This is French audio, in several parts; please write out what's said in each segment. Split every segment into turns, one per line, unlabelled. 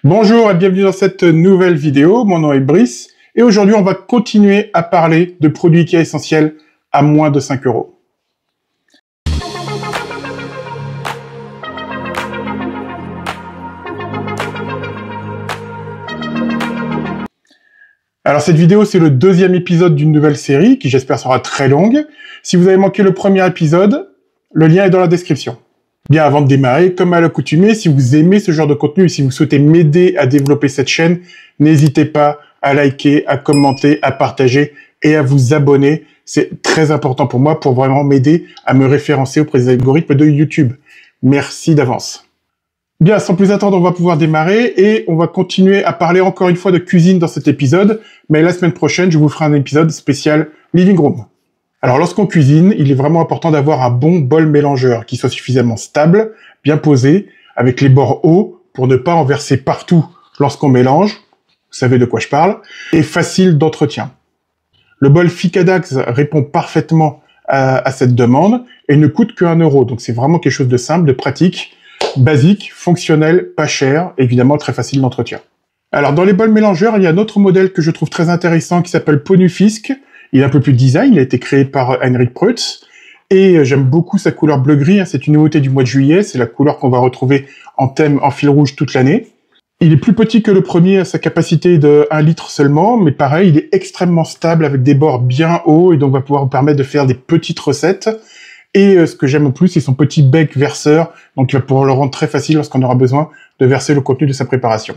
Bonjour et bienvenue dans cette nouvelle vidéo, mon nom est Brice, et aujourd'hui on va continuer à parler de produits IKEA essentiels à moins de 5 €. Alors cette vidéo c'est le deuxième épisode d'une nouvelle série qui j'espère sera très longue. Si vous avez manqué le premier épisode, le lien est dans la description. Bien, avant de démarrer, comme à l'accoutumée, si vous aimez ce genre de contenu et si vous souhaitez m'aider à développer cette chaîne, n'hésitez pas à liker, à commenter, à partager et à vous abonner. C'est très important pour moi pour vraiment m'aider à me référencer auprès des algorithmes de YouTube. Merci d'avance. Bien, sans plus attendre, on va pouvoir démarrer et on va continuer à parler encore une fois de cuisine dans cet épisode, mais la semaine prochaine, je vous ferai un épisode spécial Living Room. Alors lorsqu'on cuisine, il est vraiment important d'avoir un bon bol mélangeur qui soit suffisamment stable, bien posé, avec les bords hauts pour ne pas en verser partout lorsqu'on mélange, vous savez de quoi je parle, et facile d'entretien. Le bol Ficadax répond parfaitement à cette demande et ne coûte que 1 €, donc c'est vraiment quelque chose de simple, de pratique, basique, fonctionnel, pas cher, évidemment très facile d'entretien. Alors dans les bols mélangeurs, il y a un autre modèle que je trouve très intéressant qui s'appelle Ponufisk. Il est un peu plus design, il a été créé par Heinrich Preuss, et j'aime beaucoup sa couleur bleu-gris, c'est une nouveauté du mois de juillet, c'est la couleur qu'on va retrouver en thème en fil rouge toute l'année. Il est plus petit que le premier à sa capacité de 1 litre seulement, mais pareil, il est extrêmement stable avec des bords bien hauts, et donc va pouvoir vous permettre de faire des petites recettes. Et ce que j'aime en plus, c'est son petit bec verseur, donc il va pouvoir le rendre très facile lorsqu'on aura besoin de verser le contenu de sa préparation.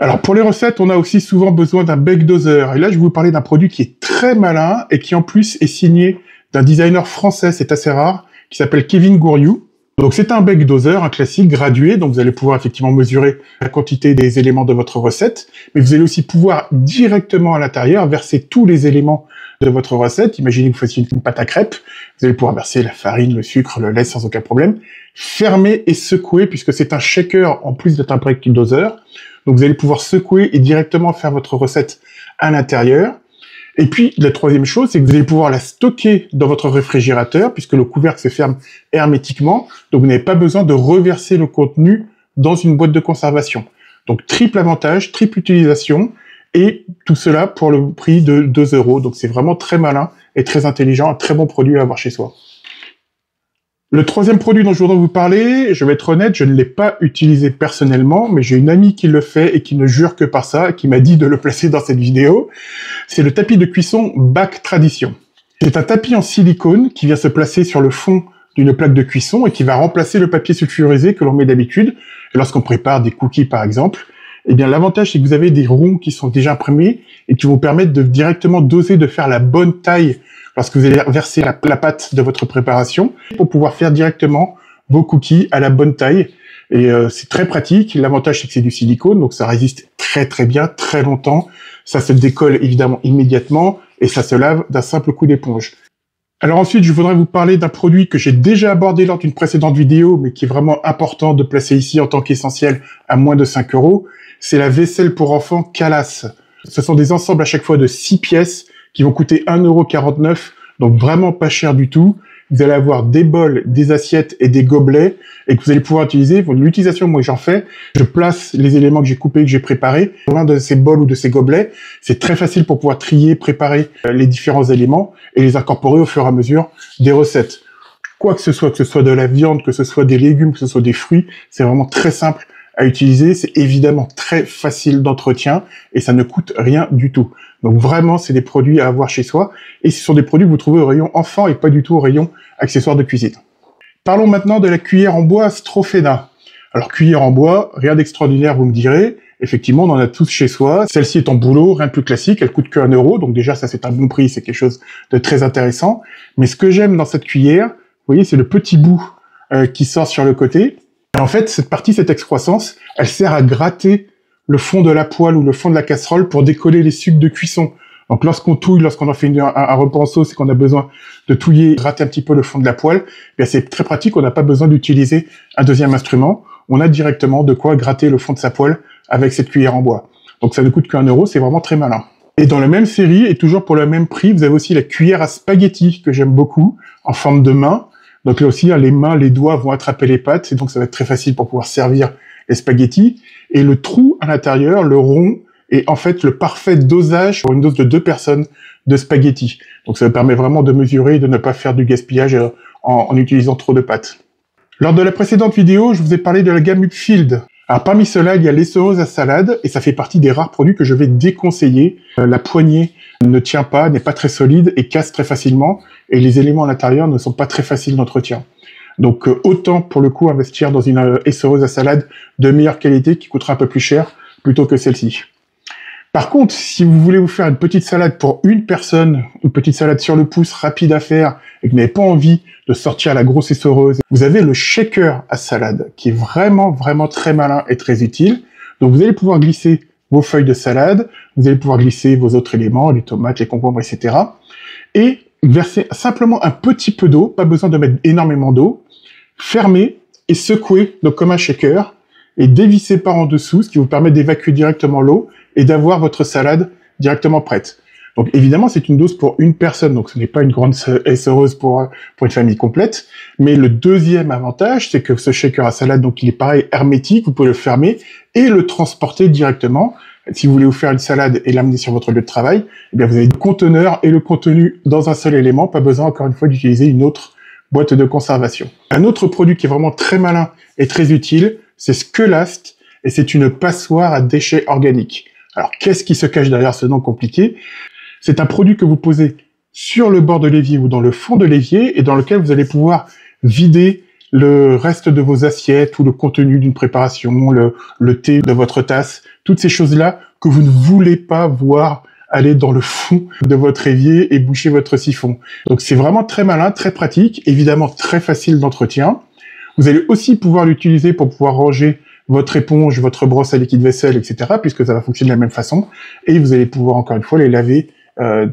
Alors pour les recettes, on a aussi souvent besoin d'un bec doseur. Et là, je vais vous parler d'un produit qui est très malin et qui en plus est signé d'un designer français, c'est assez rare, qui s'appelle Kevin Gouriou. Donc c'est un bec doseur, un classique gradué, donc vous allez pouvoir effectivement mesurer la quantité des éléments de votre recette, mais vous allez aussi pouvoir directement à l'intérieur verser tous les éléments de votre recette. Imaginez que vous fassiez une pâte à crêpes, vous allez pouvoir verser la farine, le sucre, le lait sans aucun problème. Fermer et secouer, puisque c'est un shaker en plus d'être un bec doseur. Donc vous allez pouvoir secouer et directement faire votre recette à l'intérieur. Et puis la troisième chose, c'est que vous allez pouvoir la stocker dans votre réfrigérateur, puisque le couvercle se ferme hermétiquement. Donc vous n'avez pas besoin de reverser le contenu dans une boîte de conservation. Donc triple avantage, triple utilisation, et tout cela pour le prix de 2 €. Donc c'est vraiment très malin et très intelligent, un très bon produit à avoir chez soi. Le troisième produit dont je voudrais vous parler, je vais être honnête, je ne l'ai pas utilisé personnellement, mais j'ai une amie qui le fait et qui ne jure que par ça, qui m'a dit de le placer dans cette vidéo. C'est le tapis de cuisson Bac Tradition. C'est un tapis en silicone qui vient se placer sur le fond d'une plaque de cuisson et qui va remplacer le papier sulfurisé que l'on met d'habitude lorsqu'on prépare des cookies par exemple. Eh bien l'avantage c'est que vous avez des ronds qui sont déjà imprimés et qui vous permettent de directement doser, de faire la bonne taille lorsque vous allez verser la pâte de votre préparation pour pouvoir faire directement vos cookies à la bonne taille. Et c'est très pratique. L'avantage, c'est que c'est du silicone, donc ça résiste très très bien, très longtemps. Ça se décolle évidemment immédiatement et ça se lave d'un simple coup d'éponge. Alors ensuite, je voudrais vous parler d'un produit que j'ai déjà abordé lors d'une précédente vidéo, mais qui est vraiment important de placer ici en tant qu'essentiel à moins de 5 €. C'est la vaisselle pour enfants Calas. Ce sont des ensembles à chaque fois de 6 pièces qui vont coûter 1,49 €, donc vraiment pas cher du tout. Vous allez avoir des bols, des assiettes et des gobelets, et que vous allez pouvoir utiliser. L'utilisation, moi j'en fais, je place les éléments que j'ai coupés, que j'ai préparés, dans l'un de ces bols ou de ces gobelets. C'est très facile pour pouvoir trier, préparer les différents éléments, et les incorporer au fur et à mesure des recettes. Quoi que ce soit de la viande, que ce soit des légumes, que ce soit des fruits, c'est vraiment très simple à utiliser. C'est évidemment très facile d'entretien, et ça ne coûte rien du tout. Donc vraiment, c'est des produits à avoir chez soi, et ce sont des produits que vous trouvez au rayon enfant et pas du tout au rayon accessoires de cuisine. Parlons maintenant de la cuillère en bois Strofena. Alors cuillère en bois, rien d'extraordinaire vous me direz, effectivement on en a tous chez soi, celle-ci est en bouleau, rien de plus classique, elle coûte que 1 €, donc déjà ça c'est un bon prix, c'est quelque chose de très intéressant. Mais ce que j'aime dans cette cuillère, vous voyez c'est le petit bout qui sort sur le côté, et en fait cette partie, cette excroissance, elle sert à gratter le fond de la poêle ou le fond de la casserole pour décoller les sucs de cuisson. Donc lorsqu'on touille, lorsqu'on en fait un repas en sauce et qu'on a besoin de touiller, gratter un petit peu le fond de la poêle, bien c'est très pratique, on n'a pas besoin d'utiliser un deuxième instrument, on a directement de quoi gratter le fond de sa poêle avec cette cuillère en bois. Donc ça ne coûte qu'1 €, c'est vraiment très malin. Et dans la même série, et toujours pour le même prix, vous avez aussi la cuillère à spaghetti que j'aime beaucoup, en forme de main. Donc là aussi, les mains, les doigts vont attraper les pâtes, et donc ça va être très facile pour pouvoir servir les spaghettis, et le trou à l'intérieur, le rond, est en fait le parfait dosage pour une dose de 2 personnes de spaghettis. Donc ça permet vraiment de mesurer et de ne pas faire du gaspillage en utilisant trop de pâtes. Lors de la précédente vidéo, je vous ai parlé de la gamme Upfield. Alors parmi ceux-là, il y a l'essoreuse à salade, et ça fait partie des rares produits que je vais déconseiller. La poignée ne tient pas, n'est pas très solide et casse très facilement, et les éléments à l'intérieur ne sont pas très faciles d'entretien. Donc autant pour le coup investir dans une essoreuse à salade de meilleure qualité qui coûtera un peu plus cher plutôt que celle-ci. Par contre, si vous voulez vous faire une petite salade pour une personne, une petite salade sur le pouce, rapide à faire, et que vous n'avez pas envie de sortir la grosse essoreuse, vous avez le shaker à salade, qui est vraiment très malin et très utile. Donc vous allez pouvoir glisser vos feuilles de salade, vous allez pouvoir glisser vos autres éléments, les tomates, les concombres, etc. Et verser simplement un petit peu d'eau, pas besoin de mettre énormément d'eau, fermer et secouer, donc comme un shaker, et dévisser par en dessous, ce qui vous permet d'évacuer directement l'eau et d'avoir votre salade directement prête. Donc évidemment, c'est une dose pour une personne, donc ce n'est pas une grande essoreuse pour une famille complète. Mais le deuxième avantage, c'est que ce shaker à salade, donc il est pareil, hermétique, vous pouvez le fermer et le transporter directement. Si vous voulez vous faire une salade et l'amener sur votre lieu de travail, eh bien vous avez le conteneur et le contenu dans un seul élément, pas besoin encore une fois d'utiliser une autre boîte de conservation. Un autre produit qui est vraiment très malin et très utile, c'est Skelast, et c'est une passoire à déchets organiques. Alors, qu'est-ce qui se cache derrière ce nom compliqué? C'est un produit que vous posez sur le bord de l'évier ou dans le fond de l'évier et dans lequel vous allez pouvoir vider le reste de vos assiettes ou le contenu d'une préparation, le thé de votre tasse, toutes ces choses-là que vous ne voulez pas voir aller dans le fond de votre évier et boucher votre siphon. Donc, c'est vraiment très malin, très pratique, évidemment très facile d'entretien. Vous allez aussi pouvoir l'utiliser pour pouvoir ranger votre éponge, votre brosse à liquide vaisselle, etc., puisque ça va fonctionner de la même façon, et vous allez pouvoir encore une fois les laver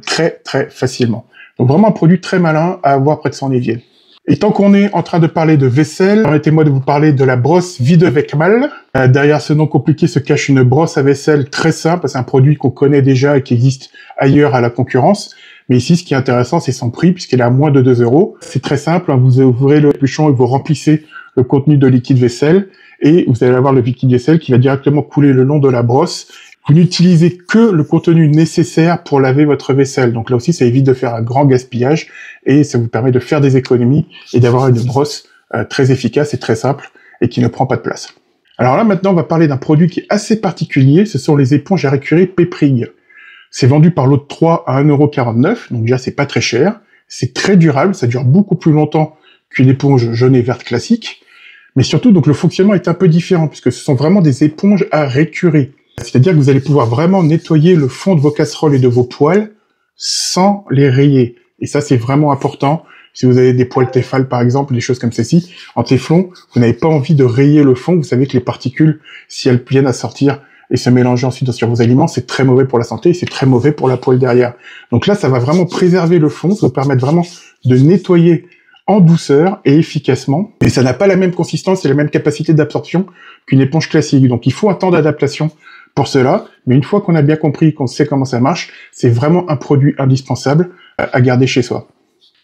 très facilement. Donc vraiment un produit très malin à avoir près de son évier. Et tant qu'on est en train de parler de vaisselle, permettez-moi de vous parler de la brosse vide avec mal. Derrière ce nom compliqué se cache une brosse à vaisselle très simple, c'est un produit qu'on connaît déjà et qui existe ailleurs à la concurrence. Mais ici, ce qui est intéressant, c'est son prix, puisqu'il est à moins de 2 €. C'est très simple, hein, vous ouvrez le capuchon et vous remplissez le contenu de liquide vaisselle, et vous allez avoir le liquide vaisselle qui va directement couler le long de la brosse. Vous n'utilisez que le contenu nécessaire pour laver votre vaisselle. Donc là aussi, ça évite de faire un grand gaspillage, et ça vous permet de faire des économies et d'avoir une brosse très efficace et très simple, et qui ne prend pas de place. Alors là, maintenant, on va parler d'un produit qui est assez particulier, ce sont les éponges à récurer Peprig. C'est vendu par lot de 3 à 1,49 €, donc déjà c'est pas très cher, c'est très durable, ça dure beaucoup plus longtemps qu'une éponge jaune et verte classique, mais surtout donc le fonctionnement est un peu différent puisque ce sont vraiment des éponges à récurer. C'est-à-dire que vous allez pouvoir vraiment nettoyer le fond de vos casseroles et de vos poêles sans les rayer. Et ça c'est vraiment important. Si vous avez des poêles Tefal par exemple, des choses comme ceci, en téflon, vous n'avez pas envie de rayer le fond, vous savez que les particules, si elles viennent à sortir et se mélanger ensuite sur vos aliments, c'est très mauvais pour la santé et c'est très mauvais pour la poêle derrière. Donc là, ça va vraiment préserver le fond, ça va permettre vraiment de nettoyer en douceur et efficacement. Et ça n'a pas la même consistance et la même capacité d'absorption qu'une éponge classique. Donc il faut un temps d'adaptation pour cela, mais une fois qu'on a bien compris, qu'on sait comment ça marche, c'est vraiment un produit indispensable à garder chez soi.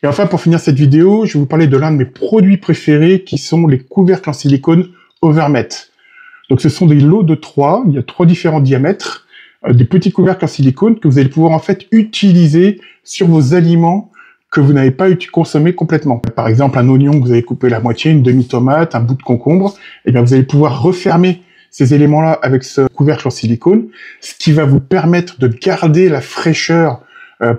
Et enfin, pour finir cette vidéo, je vais vous parler de l'un de mes produits préférés qui sont les couvercles en silicone Overmet. Donc ce sont des lots de 3, il y a 3 différents diamètres, des petits couvercles en silicone que vous allez pouvoir en fait utiliser sur vos aliments que vous n'avez pas consommé complètement. Par exemple, un oignon que vous avez coupé la moitié, une demi-tomate, un bout de concombre, et bien vous allez pouvoir refermer ces éléments-là avec ce couvercle en silicone, ce qui va vous permettre de garder la fraîcheur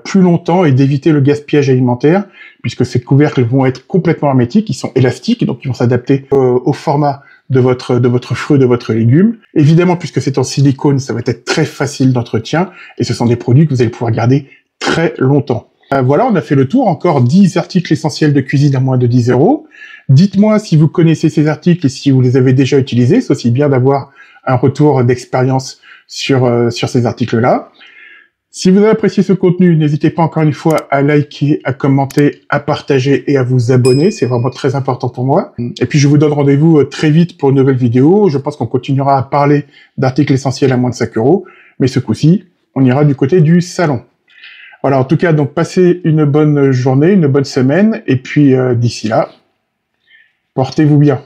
plus longtemps et d'éviter le gaspillage alimentaire, puisque ces couvercles vont être complètement hermétiques, ils sont élastiques, donc ils vont s'adapter au format de votre fruit, de votre légume. Évidemment, puisque c'est en silicone, ça va être très facile d'entretien, et ce sont des produits que vous allez pouvoir garder très longtemps. Voilà, on a fait le tour, encore 10 articles essentiels de cuisine à moins de 10 €. Dites-moi si vous connaissez ces articles et si vous les avez déjà utilisés, c'est aussi bien d'avoir un retour d'expérience sur ces articles-là. Si vous avez apprécié ce contenu, n'hésitez pas encore une fois à liker, à commenter, à partager et à vous abonner, c'est vraiment très important pour moi. Et puis je vous donne rendez-vous très vite pour une nouvelle vidéo, je pense qu'on continuera à parler d'articles essentiels à moins de 5 €, mais ce coup-ci, on ira du côté du salon. Voilà, en tout cas, donc passez une bonne journée, une bonne semaine, et puis d'ici là, portez-vous bien.